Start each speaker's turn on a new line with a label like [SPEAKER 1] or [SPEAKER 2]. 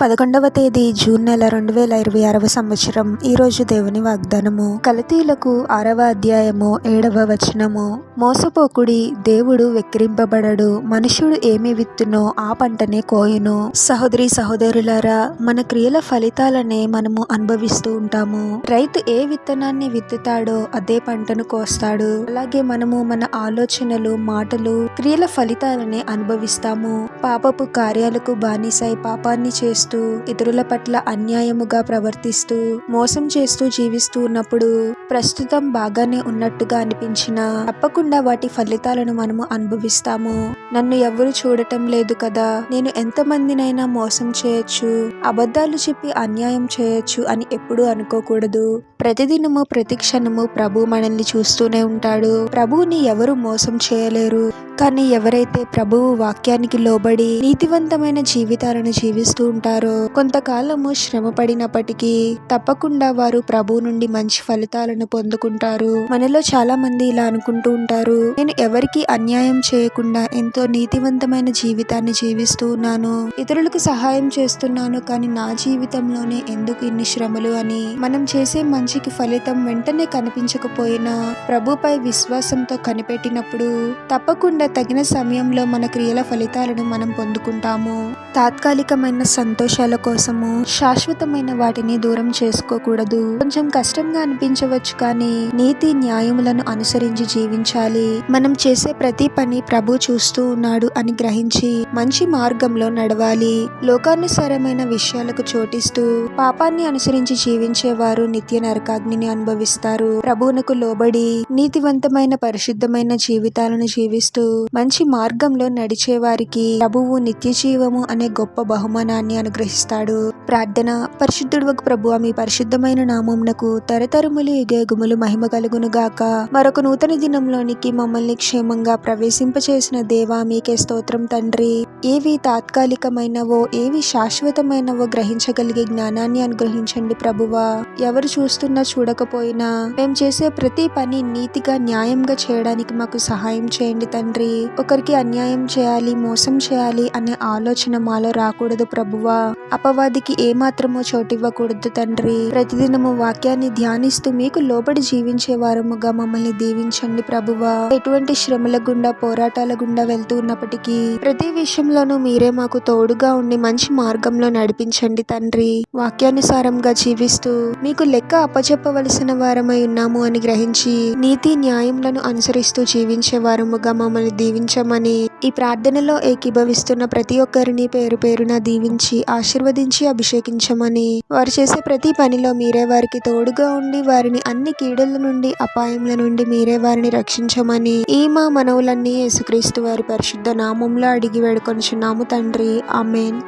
[SPEAKER 1] 11వ తేదీ జూన్ నెల 2026వ సంవత్సరం. ఈరోజు దేవుని వాగ్దానము. గలతీయులకు 6వ అధ్యాయము 7వ వచనము. మోసపోకుడి, దేవుడు వెక్కిరింపబడడు. మనుష్యుడు ఏమి విత్తునో ఆ పంటనే కోయును. సహోదరి సహోదరులారా, మన క్రియల ఫలితాలనే మనము అనుభవిస్తూ ఉంటాము. రైతు ఏ విత్తనాన్ని విత్తుతాడో అదే పంటను కోస్తాడు. అలాగే మనము మన ఆలోచనలు, మాటలు, క్రియల ఫలితాలనే అనుభవిస్తాము. పాపపు కార్యాలకు బానిసై పాపాన్ని చేస్తూ, ఇతరుల పట్ల అన్యాయముగా ప్రవర్తిస్తూ, మోసం చేస్తూ జీవిస్తూ ఉన్నప్పుడు ప్రస్తుతం బాగానే ఉన్నట్టుగా అనిపించినా తప్పకుండా వాటి ఫలితాలను మనము అనుభవిస్తాము. నన్ను ఎవరు చూడటం లేదు కదా, నేను ఎంతమందినైనా మోసం చేయొచ్చు, అబద్ధాలు చెప్పి అన్యాయం చేయొచ్చు అని ఎప్పుడూ అనుకోకూడదు. ప్రతిదినము ప్రతి క్షణము ప్రభు మనల్ని చూస్తూనే ఉంటాడు. ప్రభువుని ఎవరు మోసం చేయలేరు. కానీ ఎవరైతే ప్రభువు వాక్యానికి లోబడి నీతివంతమైన జీవితాలను జీవిస్తూ ఉంటారో, కొంతకాలము శ్రమ పడినప్పటికీ తప్పకుండా వారు ప్రభు నుండి మంచి ఫలితాలను పొందుకుంటారు. మనలో చాలా మంది ఇలా అనుకుంటూ ఉంటారు, నేను ఎవరికి అన్యాయం చేయకుండా ఎంతో నీతివంతమైన జీవితాన్ని జీవిస్తూ ఉన్నాను, ఇతరులకు సహాయం చేస్తున్నాను, కానీ నా జీవితంలోనే ఎందుకు ఇన్ని శ్రమలు అని. మనం చేసే మంచికి ఫలితం వెంటనే కనిపించకపోయినా ప్రభుపై విశ్వాసంతో కనిపెట్టినప్పుడు తప్పకుండా తగిన సమయంలో మన క్రియల ఫలితాలను మనం పొందుకుంటాము. తాత్కాలికమైన సంతోషాల కోసము శాశ్వతమైన వాటిని దూరం చేసుకోకూడదు. కొంచెం కష్టంగా అనిపించవచ్చు, కానీ నీతి న్యాయములను అనుసరించి జీవించాలి. మనం చేసే ప్రతి పని ప్రభు చూస్తూ ఉన్నాడు అని గ్రహించి మంచి మార్గంలో నడవాలి. లోకానుసారమైన విషయాలకు చోటిస్తూ పాపాన్ని అనుసరించి జీవించేవారు నిత్య నరకాగ్నిని అనుభవిస్తారు. ప్రభువునకు లోబడి నీతివంతమైన పరిశుద్ధమైన జీవితాలను జీవిస్తూ మంచి మార్గంలో నడిచే వారికి ప్రభువు నిత్య జీవము అనే గొప్ప బహుమానాన్ని అనుగ్రహిస్తాడు. ప్రార్థన. పరిశుద్ధుడు ప్రభువా, మీ పరిశుద్ధమైన నామమునకు తరతరములు యుగయుగములు మహిమ కలుగును గాక. మరొక నూతన దినంలోనికి మమ్మల్ని క్షేమంగా ప్రవేశింపచేసిన దేవా, మీకే స్తోత్రం తండ్రి. ఏవి తాత్కాలికమైనవో ఏవి శాశ్వతమైనవో గ్రహించగలిగే జ్ఞానాన్ని అనుగ్రహించండి ప్రభువా. ఎవరు చూస్తున్నా చూడకపోయినా మేము చేసే ప్రతి పని నీతిగా న్యాయంగా చేయడానికి మాకు సహాయం చేయండి తండ్రి. ఒకరికి అన్యాయం చేయాలి, మోసం చేయాలి అనే ఆలోచన మాలో రాకూడదు ప్రభువా. అపవాదికి ఏమాత్రమో చోటివ్వకూడదు తండ్రి. ప్రతిదినము వాక్యాన్ని ధ్యానిస్తూ మీకు లోబడి జీవించే వారముగా మమ్మల్ని దీవించండి ప్రభువా. ఎటువంటి శ్రమల గుండా పోరాటాల గుండా వెళ్తూ ఉన్నప్పటికీ ప్రతి విషయంలోనూ మీరే మాకు తోడుగా ఉండి మంచి మార్గంలో నడిపించండి తండ్రి. వాక్యానుసారంగా జీవిస్తూ మీకు లెక్క అప్పచెప్పవలసిన వారమై ఉన్నాము అని గ్రహించి నీతి న్యాయములను అనుసరిస్తూ జీవించే వారముగా మమ్మల్ని దీవించమని, ఈ ప్రార్థనలో ఏకీభవిస్తున్న ప్రతి ఒక్కరిని పేరు పేరున దీవించి ఆశీర్వదించి అభిషేకించమని, వారు చేసే ప్రతి పనిలో మీరే వారికి తోడుగా ఉండి వారిని అన్ని కీడుల నుండి అపాయముల నుండి మీరే వారిని రక్షించమని ఈ మా మనవులన్నీ యేసుక్రీస్తు వారి పరిశుద్ధ నామంలో అడిగి వేడుకొనుచున్నాము తండ్రి. ఆమేన్.